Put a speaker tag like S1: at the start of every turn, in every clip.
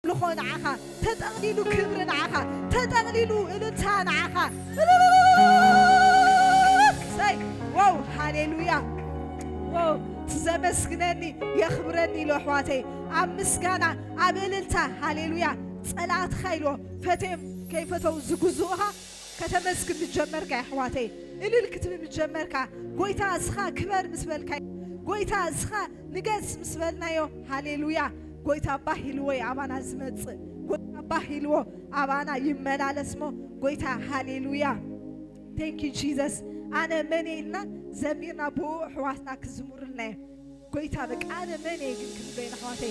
S1: لخون عخا تتقليلو كبرن عخا تتقليلو إلتان عخا سي واو هاليلويا واو تزمسكنني يخبرني لحواتي عم مسكانا عم إلتا هاليلويا صلاة خيلو فتم كيف توزقزوها كتمسك متجمرك يا حواتي إلي الكتب متجمرك قويتا أسخا كبر مسبلك قويتا أسخا نقص مسبلنا يو هاليلويا قويتا باهلوي عبانا زمتص قويتا باهلو عبانا يملا لسمو قويتا هاليلويا Thank you Jesus أنا منينا زميرنا بو حواتنا كزمورنا قويتا بك أنا مني قلت بين حواتي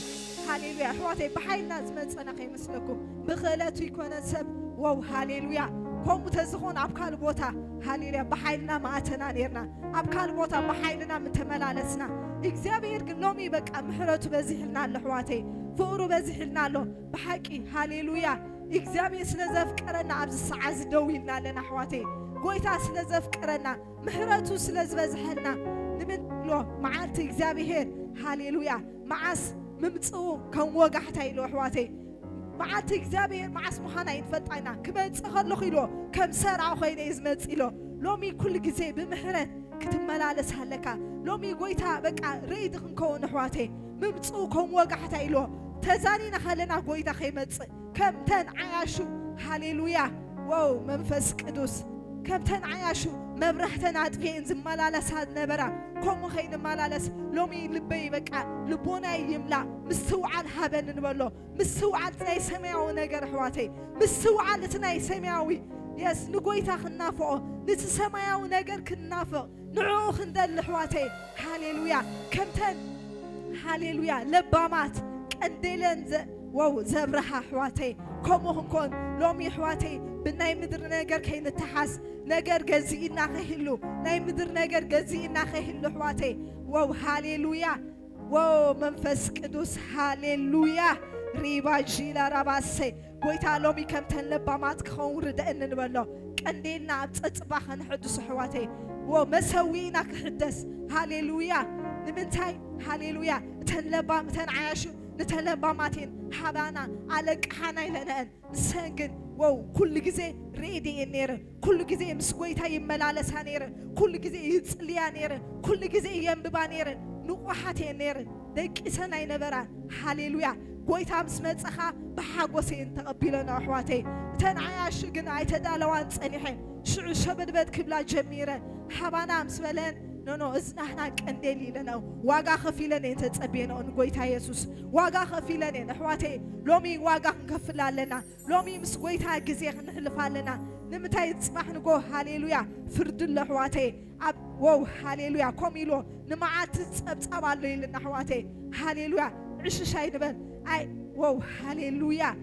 S1: هاليلويا حواتي بحيلنا زمتص أنا خي مسلكم بخلاتو يكون سب واو هاليلويا كم تزخون أبكال بوتا هاليلويا بحيلنا معتنا نيرنا أبكال بوتا بحيلنا متملالسنا إكزابير قلومي بك أمحرتو بزيحلنا لحواتي فورو بزيحلنا له بحكي هاليلويا إكزابير سلزفكرنا عبز السعاز دويلنا لنا حواتي قويتا سلزفكرنا محرتو سلزبزحلنا نمن له معالتي إكزابير هاليلويا معاس ممتصو كم وقحتاي له حواتي معالتي إكزابير معاس مخانا ينفتعنا كمان تخلو خيلو كم سرعو خينا يزمت إلو لومي كل جزء بمحرت كتملالس هلكا لومي قويتا بقى ريد خنكون حواتي ممتصو كم وقحتا إلو تزانينا خلنا قويتا خيمت كم تن عياشو هاليلويا واو منفس قدوس كم تن عياشو مبرحتنا عدفين زمالالس هاد نبرا كم خين مالالس لومي لبي بقى لبونا يملا مستوعال هبن نبلو مستوعال تناي سماوي نجر حواتي مستوعال تناي سماوي يس نقويتا خنافو نتسماوي نجر كنافو نعو خندل حواتي هاليلويا كم تن هاليلويا لبامات كندلن واو زبرها حواتي كمو هنكون لومي حواتي بناي مدر نجر كي نتحس نجر جزينا خيلو ناي مدر نجر جزينا خيلو حواتي واو هاليلويا واو منفس قدوس هاليلويا ريبا جيلا رباسي قويتا لومي كم تنلبامات كخون ردأن نبلو كنديلنا بتصباخ نحدث حواتي ومسوينا كحدث هاليلويا نمنتاي هاليلويا تنلبام تنعيشو نتلباماتين حبانا على حنا لنا سنجن واو كل جزء ريدي النير كل جزء مسويتها يملالس هنير كل جزء يتصلي نير كل جزء ينببا نير نوحاتي نير دك سناي نبرا هاليلويا قويتا مسمصخا بحاغوسين تقبلنا احواتي تنعياش جن ايتدالوان صنيحين شعو شبدبد كبلا جميره حبانا مسبلن نو إزناحنا كندلي لنا واقع خفيلنا تتصبينا نقويتا يسوس واقع خفيلنا نحواتي لومي واقع نكفلا لنا لومي مسقويتا جزيخ نحلفا لنا نمتاي تصبح نقو هاليلويا فرد اللحواتي واو هاليلويا كوميلو نمعات تصبع لنا حواتي هاليلويا عش شاي نبل اي واو هاليلويا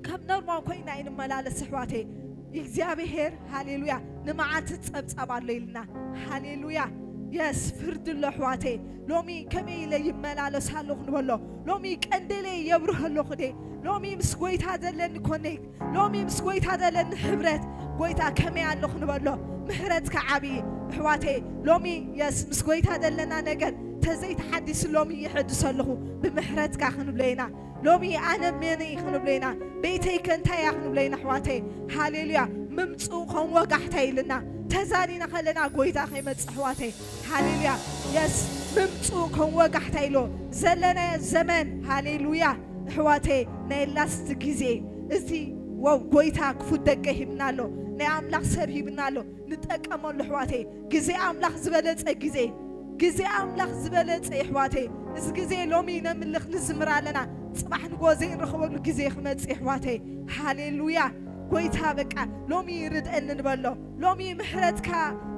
S1: كم نورمال كوينا إن ملالس حواتي إكزابير هاليلويا نمعات تصبع لنا هاليلويا يس فرد اللحواتي لومي كمي لي ملالس هاللوخ نبلو لومي كندلي يبره اللوخ دي لومي مسقويت هذا لن كونيك لومي مسقويت هذا لن حبرت قويتا كمي اللوخ نبلو محرتك عبي حواتي لومي يس مسقويت هذا لنا نجد تزيت حديث لومي يحدث له بمحرتك خنبلينا لومي أنا مني خنبلينا بيتي كنتا يا خنبلينا حواتي هاليلويا ممتصو خون وقحتي لنا تزانينا خلنا قويتا خيمت حواتي هاليلويا يس ممتصو خون وقحتي له زلنا الزمن هاليلويا حواتي نيلاست جزي ازي واو قويتا كفود دقه يبنالو ني أملاخ سب يبنالو نتأكمل حواتي جزي أملاخ زبلت جزي جزي أملاخ زبلت حواتي إز جزي لومي نملخ نزمر لنا صباح نقوزين رخوة جزي خمت حواتي هاليلويا قويتا بقى لومي يرد أن نبلو لومي محرتك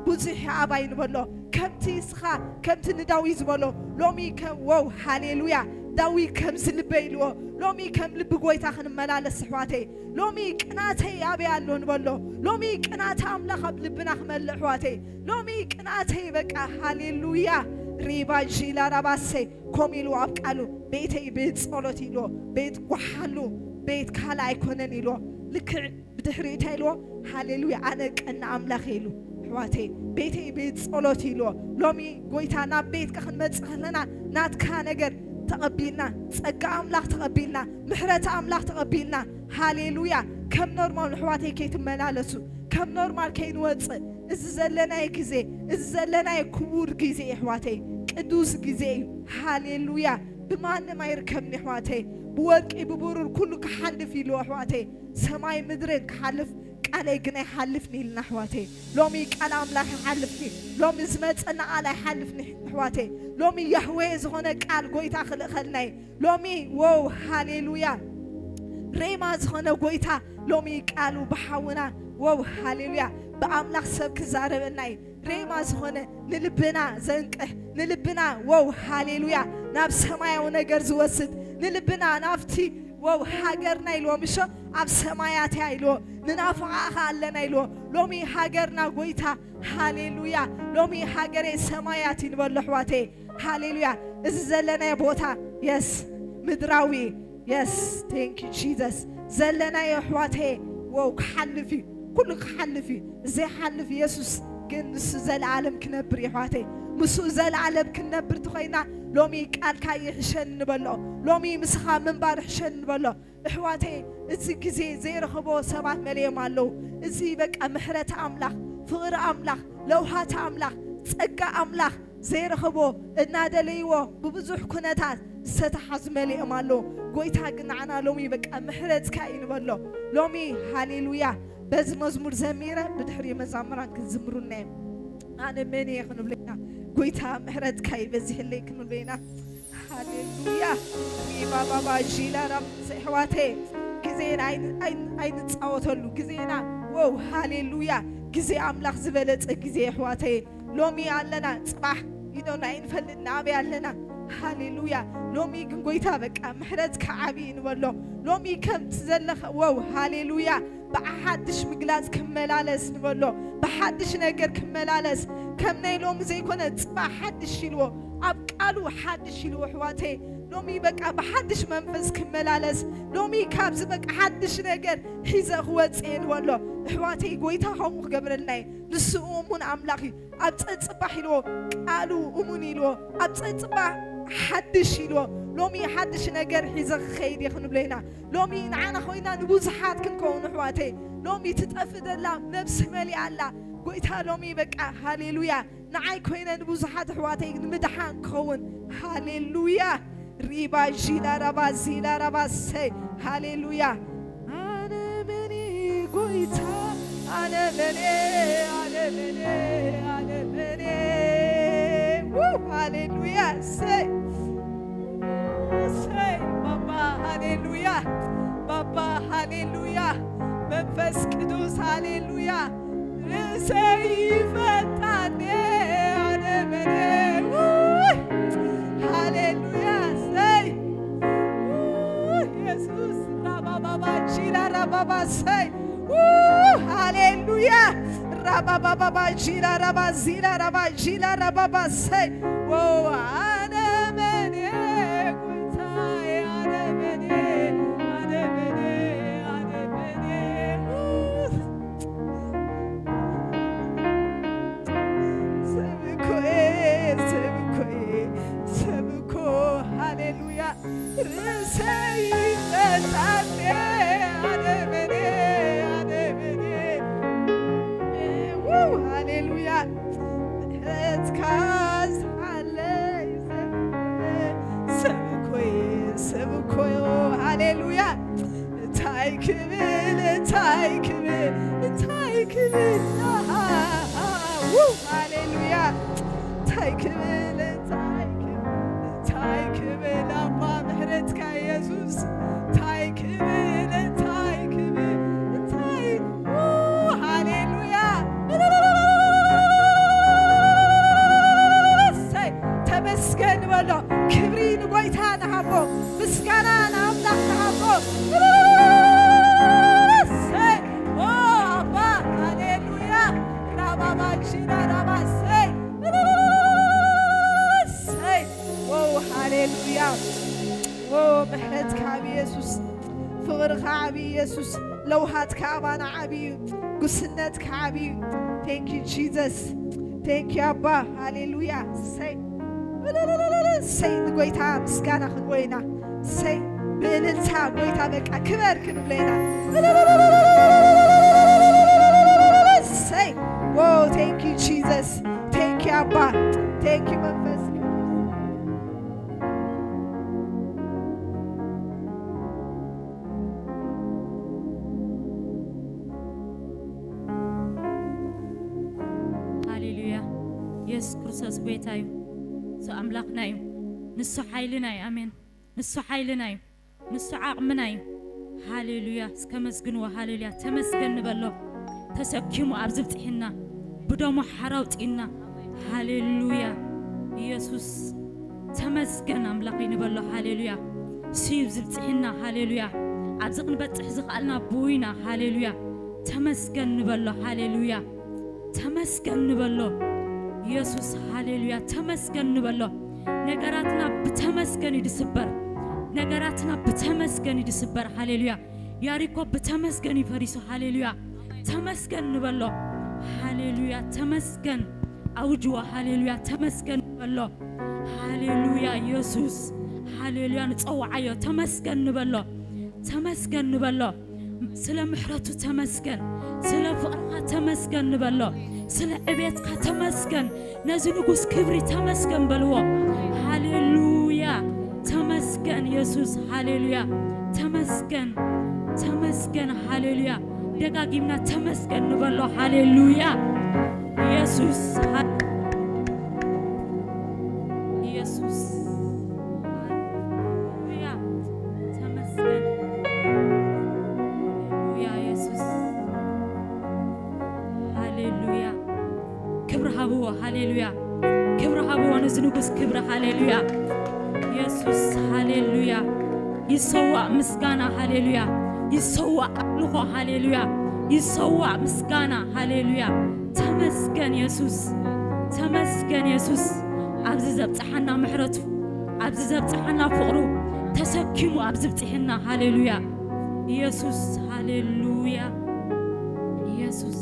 S1: بوزيح عباي نبلو كم تيسخا كم تنداوي زبلو لومي كم واو هاليلويا داوي كم زلبيلو لومي كم لب قويتا خن ملالس حواتي لومي كناتي أبي علو نبلو لومي كناتا أملاخ بلبنا خمل حواتي لومي كناتي بقى هاليلويا ريبا جيلا رباسي كوميلو أبقالو بيتي بيت صلوتيلو بيت وحالو بيت كالا يكوننيلو لك بدحريتي لو هاليلويا أنا كأن أملاخيلو حواتي بيتي بيت صلوتيلو لومي قويتا ناب بيت كخن متسخلنا نات كانجر تقبلنا ጸጋ አምላክ ተቀቢልና ምሕረት አምላክ ተቀቢልና ሃሌሉያ ከም ኖርማል ሕዋተይ ከይትመላለሱ ከም ኖርማል ከይንወፅእ እዚ ዘለናይ ግዜ እዚ ዘለናይ ክቡር ግዜ ሕዋተይ ቅዱስ ግዜ ሃሌሉያ ብማንም አይርከብኒ ሕዋተይ ብወርቂ ብቡሩር ኩሉ ክሓልፍ ኢሉ ሕዋተይ ሰማይ ምድርን ክሓልፍ ቃለይ ግን አይሓልፍኒ ኢልና ሕዋተይ ሎሚ ቃል አምላክ ይሓልፍኒ ሎሚ ዝመፀና ቃል አይሓልፍኒ ሕዋተይ ሎሚ ያህዌ ዝኾነ ቃል ጎይታ ክልኸልናይ ሎሚ ወው ሃሌሉያ ሬማ ዝኾነ ጎይታ ሎሚ ቃሉ በሓውና ወው ሃሌሉያ በአምላክ ሰብ ክዛረበናይ ሬማ ዝኾነ ንልብና ዘንቅህ ንልብና ወው ሃሌሉያ ናብ ሰማያዊ ነገር ዝወስድ ንልብና ናፍቲ ወው ሃገርና ኢልዎ ምሾ ኣብ ሰማያት ኢልዎ ንናፍቃኻ ኣለና ኢልዎ ሎሚ ሃገርና ጎይታ ሃሌሉያ ሎሚ ሃገሬ ሰማያት ይንበሎ ሕዋተይ ሃሌሉያ እዚ ዘለናይ ቦታ የስ ምድራዊ የስ ቴንክ ዩ ጂዘስ ዘለናይ ሕዋተይ ወው ክሓልፍ ኩሉ ክሓልፍ ዘይሓልፍ ኢየሱስ ግን ንሱ ዘለዓለም ክነብር ሕዋተይ ምሱ ዘለዓለም ክነብር ትኾይና ሎሚ ቃልካ ይሕሸን ንበሎ ሎሚ ምስኻ ምንባር ሕሸን ንበሎ ሕዋተይ እዚ ግዜ ዘይረኽቦ ሰባት መለዮም ኣለው እዚ በቃ ምሕረት አምላክ ፍቅሪ አምላክ ለውሃት አምላክ ጸጋ አምላክ ዘይረኽቦ እናደለይዎ ብብዙሕ ኩነታት ዝተሓዙ መለዮም ኣለው ጎይታ ግን ንዓና ሎሚ በቃ ምሕረትካ ይንበሎ ሎሚ ሃሌሉያ በዚ መዝሙር ዘሚረ ብድሕሪ መዛምራን ክንዝምሩና ኣነ መን እየ ክንብለና ጎይታ ምሕረትካ ይበዝሕለይ ክንብለና ሃሌሉያ ባባባ ጂላራ ሕዋተይ ግዜና ኣይንፃወተሉ ግዜና ወው ሃሌሉያ ግዜ አምላክ ዝበለፀ ግዜ ሕዋተይ ሎሚ ኣለና ጽባሕ ኢዶና ይንፈልጥ ናበይ ኣለና ሃሌሉያ ሎሚ ግን ጎይታ በቃ ምሕረትካ ዓብይ ንበሎ ሎሚ ከምቲ ዘለኸ ወው ሃሌሉያ ብሓድሽ ምግላጽ ክመላለስ ንበሎ ብሓድሽ ነገር ክመላለስ ከም ናይ ሎሚ ዘይኮነ ጽባሕ ሓድሽ ኢልዎ ኣብ ቃሉ ሓድሽ ኢልዎ ሕዋተይ ሎሚ በቃ ብሓድሽ መንፈስ ክመላለስ ሎሚ ካብዚ በቃ ሓድሽ ነገር ሒዘ ክወፅእ ንበሎ ሕዋተይ ጎይታ ከምኡ ክገብረልናይ ንሱ እሙን አምላኽ ኣብ ፀጽባሕ ኢልዎ ቃሉ እሙን ኢልዎ ኣብ ፀጽባሕ ሓድሽ ኢልዎ ሎሚ ሓድሽ ነገር ሒዘ ክኸይድ ይኽንብለና ሎሚ ንዓና ኮይና ንብዙሓት ክንከውን ሕዋተይ ሎሚ ትጠፍእ ዘላ ነብሲ መሊኣ ኣላ ጎይታ ሎሚ በቃ ሃሌሉያ ንዓይ ኮይነ ንብዙሓት ሕዋተይ ንምድሓን ክኸውን ሃሌሉያ ሪባ ዢላ ረባ ዚላ ረባ ሰይ ሃሌሉያ ኣነ መኒ ጎይታ ኣነ መኒ ኣነ መኒ ኣነ መኒ ሃሌሉያ ሰይ ሰይ ባባ ሃሌሉያ ባባ ሃሌሉያ መንፈስ ቅዱስ ሃሌሉያ ርእሰይ ይፈታኔ ኣነ መኒ ሃሌሉያ ሰይ ኢየሱስ ራባባባ ጂላ ራባባ ሰይ ሃሌሉያ ራባባባ ጂላ ራባ ዚላ ራባ ጂላ ራባባ ሰይ አነ መኔ ጎይታዬ አነ መኔ አነ መኔ አነ መኔ ሰብኮ ሃሌሉያ ርእሰይ ይፈታኔ አነ መኔ አነ መኔ ሃሌሉያ ምሕረትካስ ኣለይ ሰብኮ ሃሌሉያ እንታይ ክብል እንታይ ክብል እንታይ ክብል ሃሌሉያ እንታይ ክብል እንታይ ክብል ኣባ ምሕረትካ ኢየሱስ እንታይ ክብል እንታይ ክብል እንታይ ሃሌሉያ ተመስገን በሎ ክብሪ ንጎይታ ንሃቦ ምስጋና ንኣምላኽ ንሃቦ ኣባ ሃሌሉያ ራባባ ጂና ራባ ሰይ ሃሌሉያ ምሕረትካ ዓብ ኢየሱስ ፍቕርካ ዓብ ኢየሱስ ለውሃትካ ኣባና ዓብ እዩ ጉስነትካ ዓብ እዩ ቴንክ ዩ ጂዘስ ቴንክ ዩ ኣባ ሃሌሉያ ሰይ ሰይ ንጎይታ ምስጋና ክንጎይና ሰይ ብእልልታ ጎይታ በቃ ክበር ክንብለና ሰይ ቴንክ ዩ ጂዘስ ቴንክ ዩ አባ ቴንክ ዩ መንፈስ
S2: ኢየሱስ ክርስቶስ ጎይታዩ ሶ አምላክናዩ ንሱ ኃይልናዩ አሜን ንሱ ኃይልናዩ ንሱ ዓቕምናዩ ሃሌሉያ እስከ መስግንዎ ሃሌሉያ ተመስገን ንበሎ ተሰኪሙ ኣብ ዝብፅሕና ብደሞ ሓራውጢና ሃሌሉያ ኢየሱስ ተመስገን አምላኽ ንበሎ ሃሌሉያ ሲብ ዝብፅሕና ሃሌሉያ ኣብዚ ክንበፅሕ ዝኽኣልና ብውይና ሃሌሉያ ተመስገን ንበሎ ሃሌሉያ ተመስገን ንበሎ ኢየሱስ ሃሌሉያ ተመስገን ንበሎ ነገራትና ብተመስገን ይድስበር ነገራትና ብተመስገን ይድስበር ሃሌሉያ ያሪኮ በተመስገን ይፈሪሱ ሃሌሉያ ተመስገን ንበሎ ሃሌሉያ ተመስገን አውጅዋ ሃሌሉያ ተመስገን ንበሎ ሃሌሉያ ኢየሱስ ሃሌሉያ ንጸዋዓዮ ተመስገን ንበሎ ተመስገን ንበሎ ስለ ምሕረቱ ተመስገን ስለ ፍቅርካ ተመስገን ንበሎ ስለ ዕቤትካ ተመስገን ነዚ ንጉስ ክብሪ ተመስገን በልዎ ሃሌሉያ ተመስገን ኢየሱስ ሃሌሉያ ተመስገን ተመስገን ሃሌሉያ ደጋጊምና ተመስገን ንበሎ ሃሌሉያ ኢየሱስ ኢየሱስ ሃሌሉያ ተመስገን ሃሌሉያ ኢየሱስ ሃሌሉያ ክብር ሃብዎ ሃሌሉያ ክብር ሃብዎ ነዚ ንጉስ ክብር ሃሌሉያ ኢየሱስ ሃሌሉያ ይሰዋዕ ምስጋና ሃሌሉያ ይሰዋዕ አምልኮ ሃሌሉያ ይሰዋዕ ምስጋና ሃሌሉያ ተመስገን ኢየሱስ ተመስገን ኢየሱስ ኣብዚ ዘብፅሐና ምሕረቱ ኣብዚ ዘብፅሐና ፍቅሩ ተሰኪሙ ኣብዚ ብፅሕና ሃሌሉያ ኢየሱስ ሃሌሉያ ኢየሱስ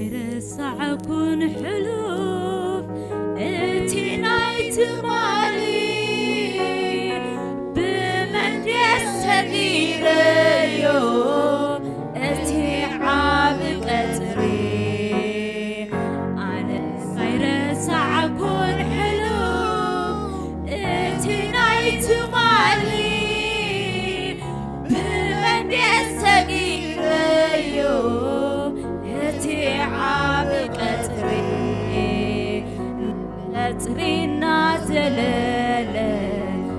S2: ሳይረሳዕኩን ሕሉፍ እቲ ናይቲ ማሊ ብመንደስ ተጊረዮ እቲ ዓብ ቀፅሪ ኣነ ሳይረሳዕኩን ሕሉፍ እቲ ናይቲ ማሊ ብመንደስ ተጊረዮ عاب قطرينا زلالة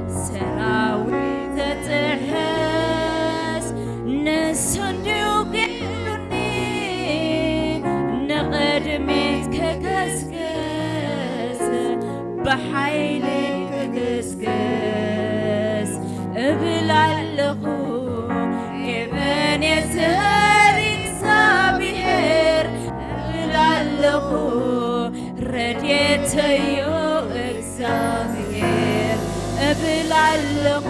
S2: سراوي تتحس نسني وقلني نقدمت ككسكس بحيلي ككسكس بلعلقو كيفن يسهري صابير بلعلقو رديتيو እግዚአብሔር እብላለሁ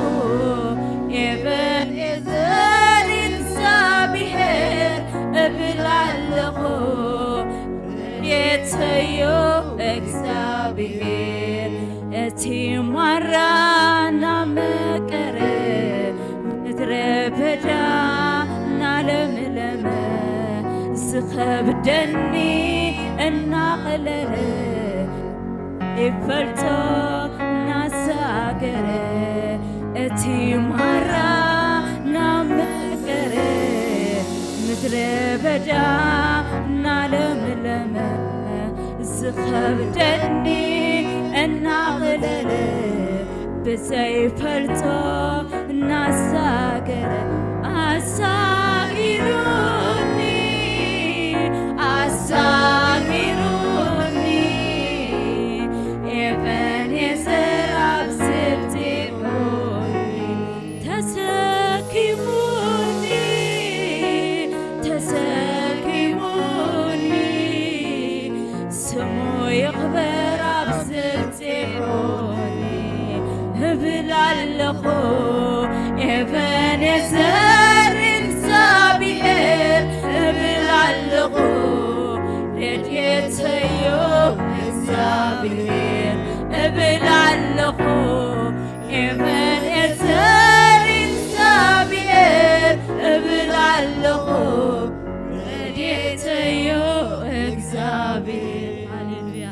S2: የበን የዘር እግዚአብሔር እብላለሁ ሬትዮ እግዚአብሔር እቲ ማራና መቀረ ምድረ በዳ ናለምለመ ዝኸብደኒ እናቕለለ ይፈልጦ ናሳገረ እቲ ማራ ናመቀረ ምድረ በዳ ናለምለመ ዝኸብደኒ እናቕለለ ብዘይፈልጦ ናሳገረ አሳጊሩኒ አሳጊሩኒ Ebenezer absibti tሰኪሙ ተሰኪሙኒ ስሙ ይኽበር ኣብ ጽዮን እብል ኣለኹ ኤቤኔዘር እግዚአብሔር እብል ኣለኹ ረድኤተዮ እግዚአብሔር እብል ኣለኹ ኤቤኔዘር እግዚአብሔር እብል ኣለኹ ረድኤተዮ እግዚአብሔር ሃሌሉያ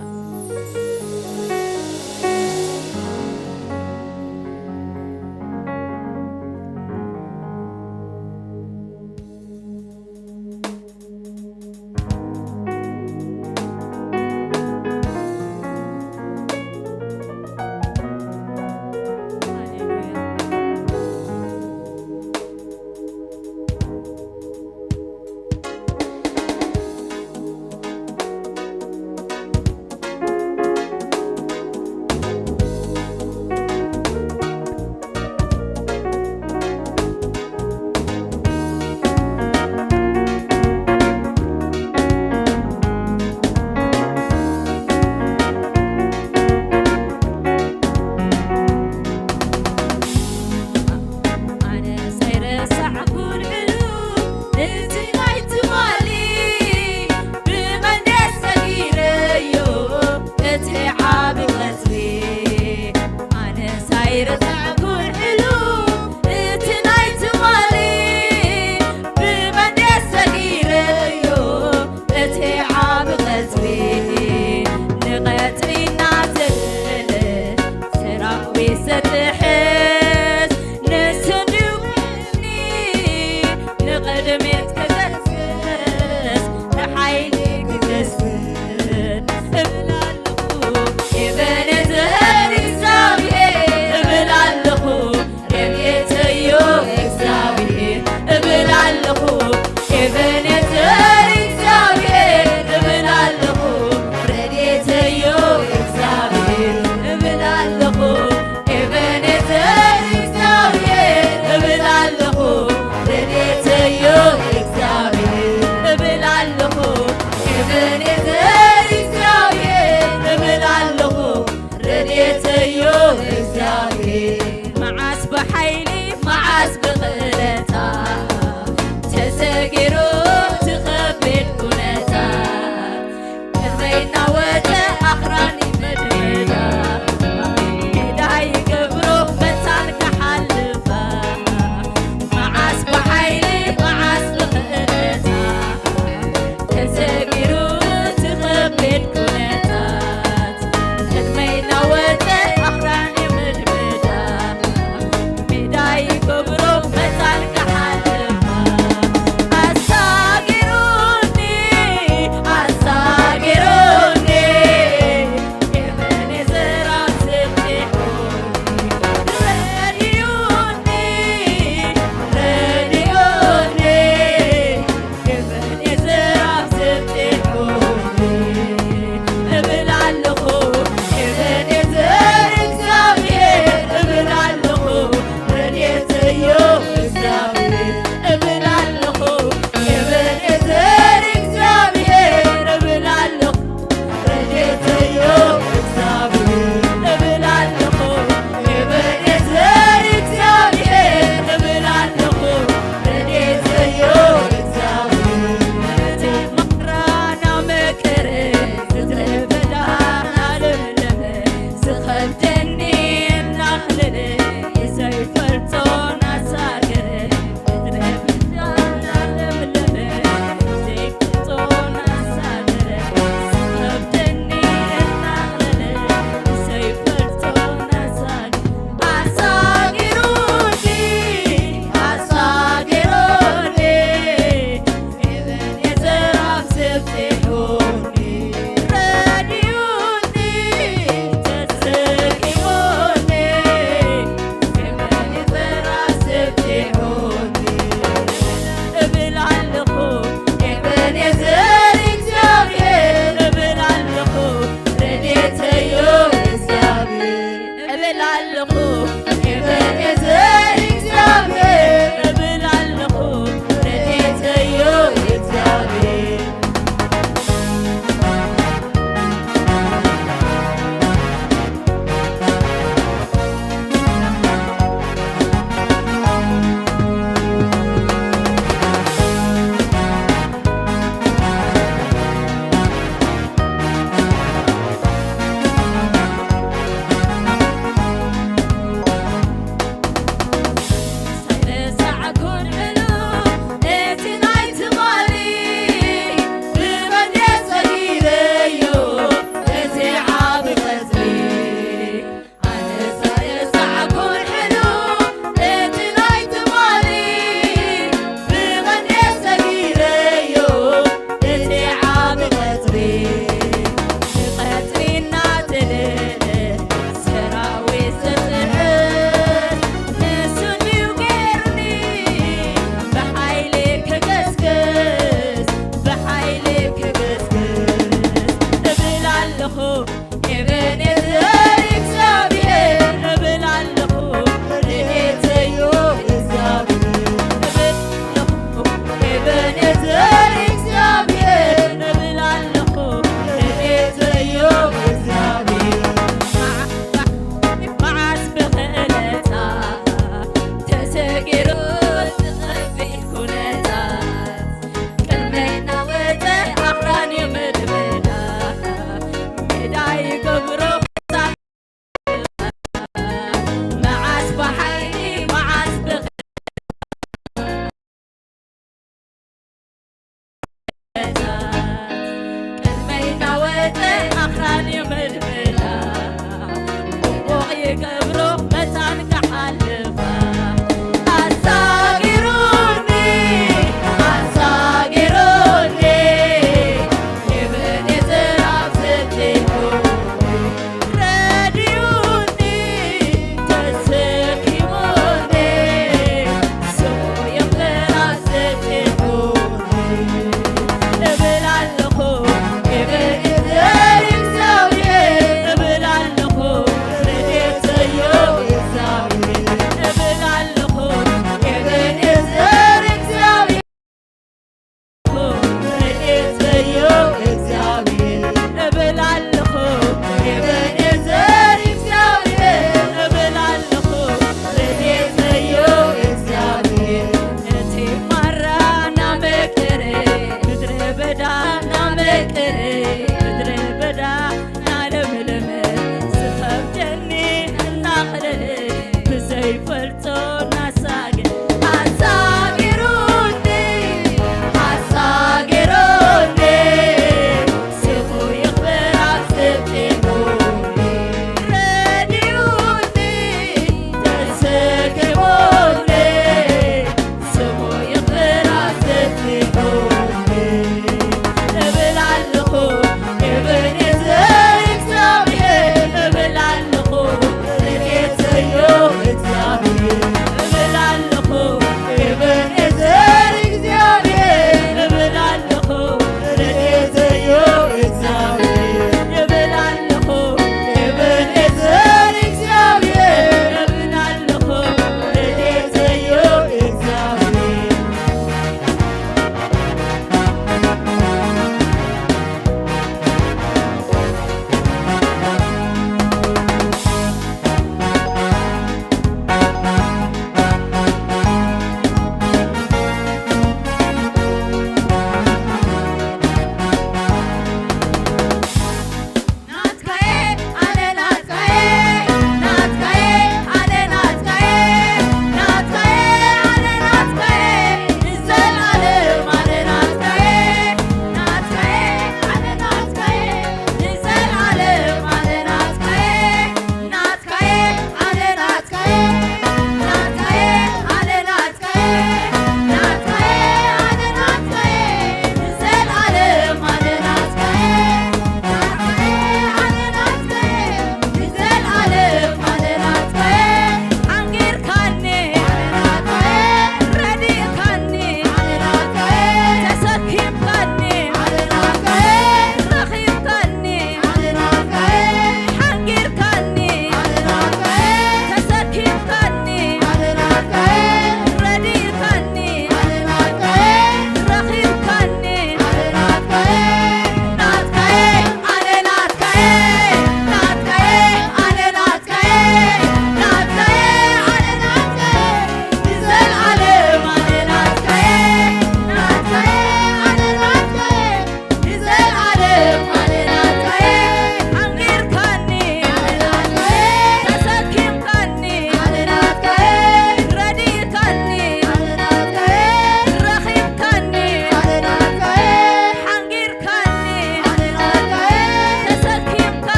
S2: ምድረ በዳ ናለምለም ዝኸብደኒ እናኽል ብዘይፈልጦ ናሳግ ኣሳጊሩኒ ኣሳጊሩኒ ስሙ ይኽበር ኣብ ስብሒሙኒ ረድዩኒ ተሰኪሙኒ ስሙ ይኽበር ኣብ ስብሒሙኒ እብል ኣለኹ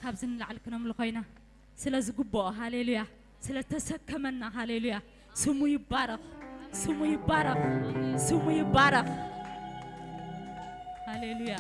S2: ካብዝን ለዓልክኖም ለኾይና ስለዝግብኦ ሃሌሉያ ስለተሰከመና ሃሌሉያ ስሙ ይባረክ ስሙ ይባረክ ስሙ ይባረክ ሃሌሉያ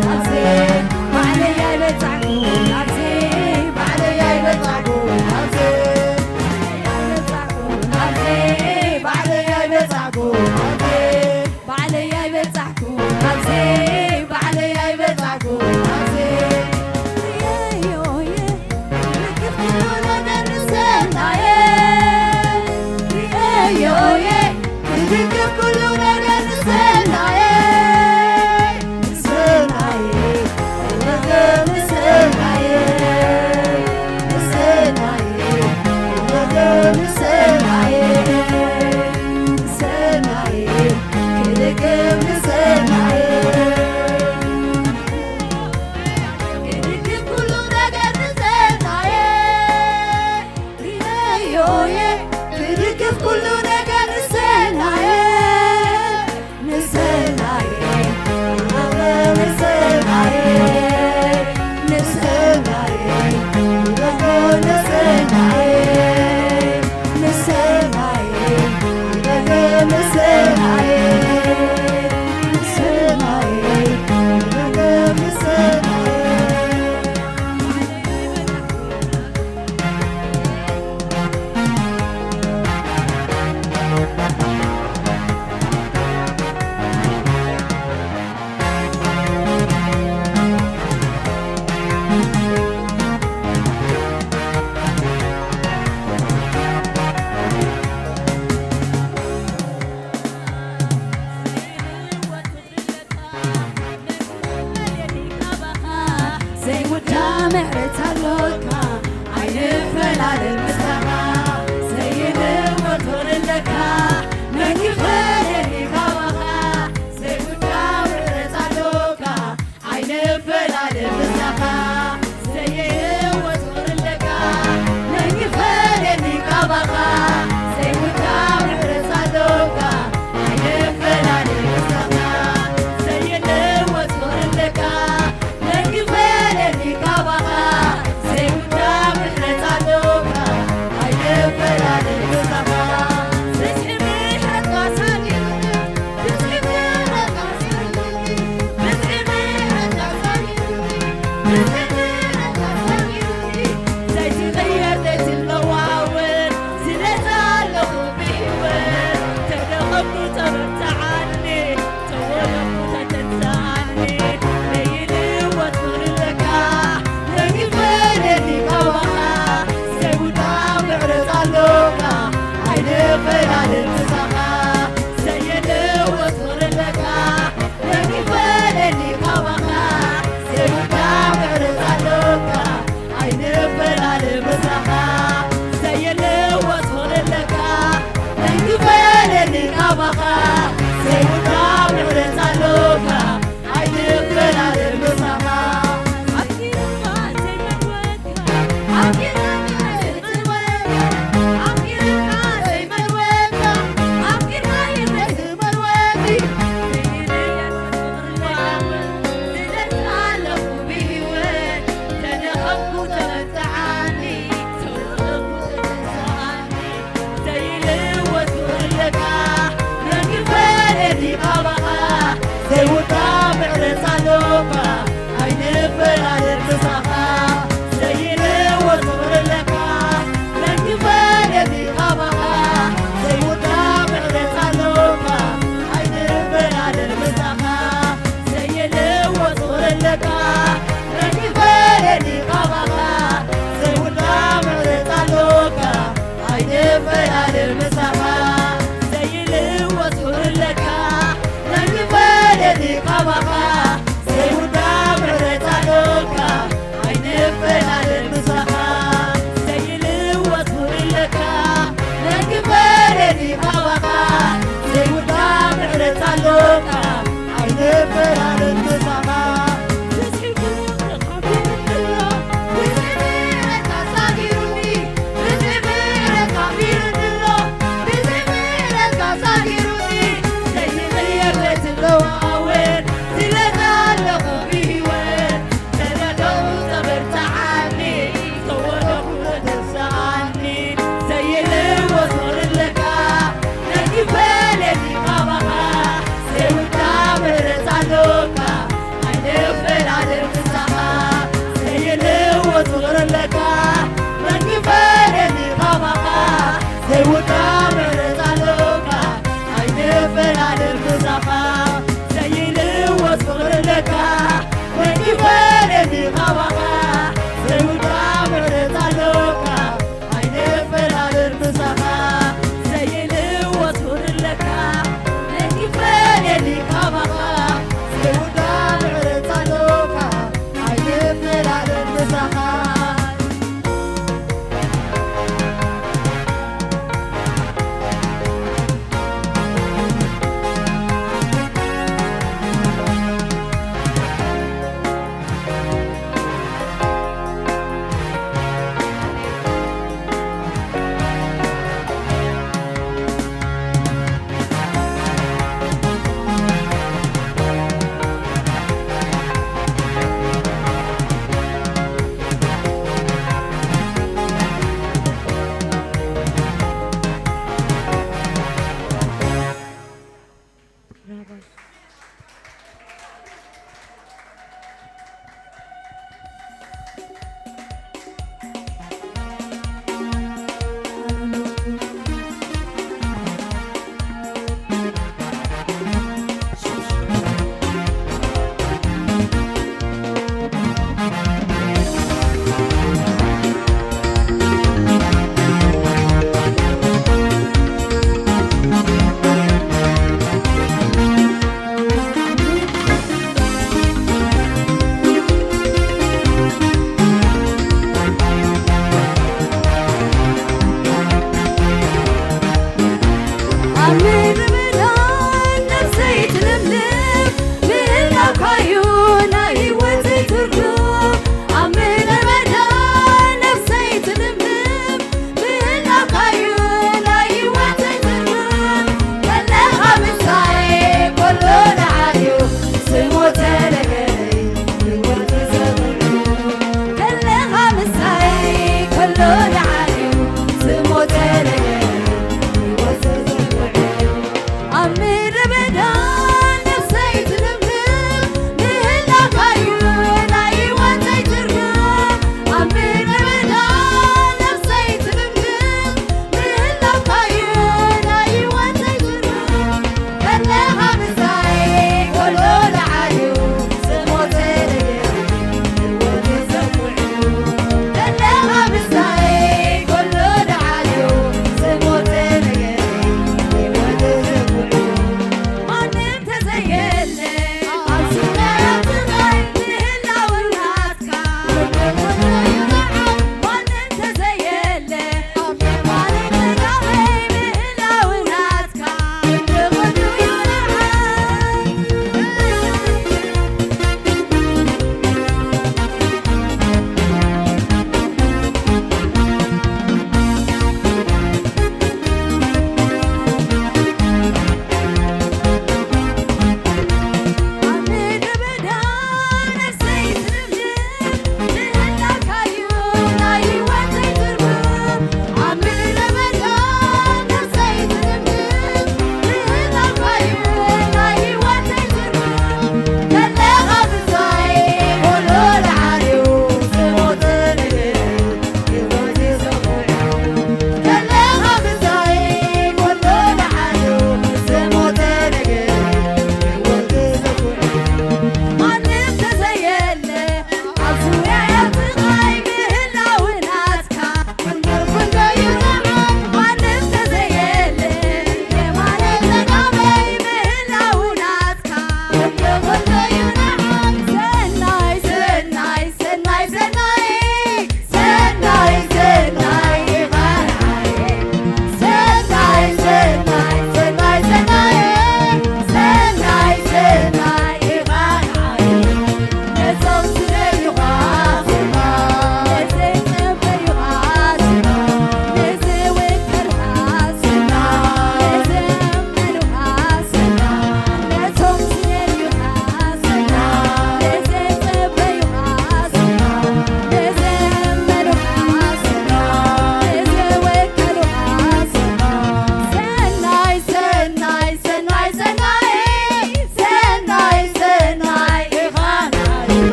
S3: Nabze, زي الوتر لك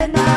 S3: Tonight.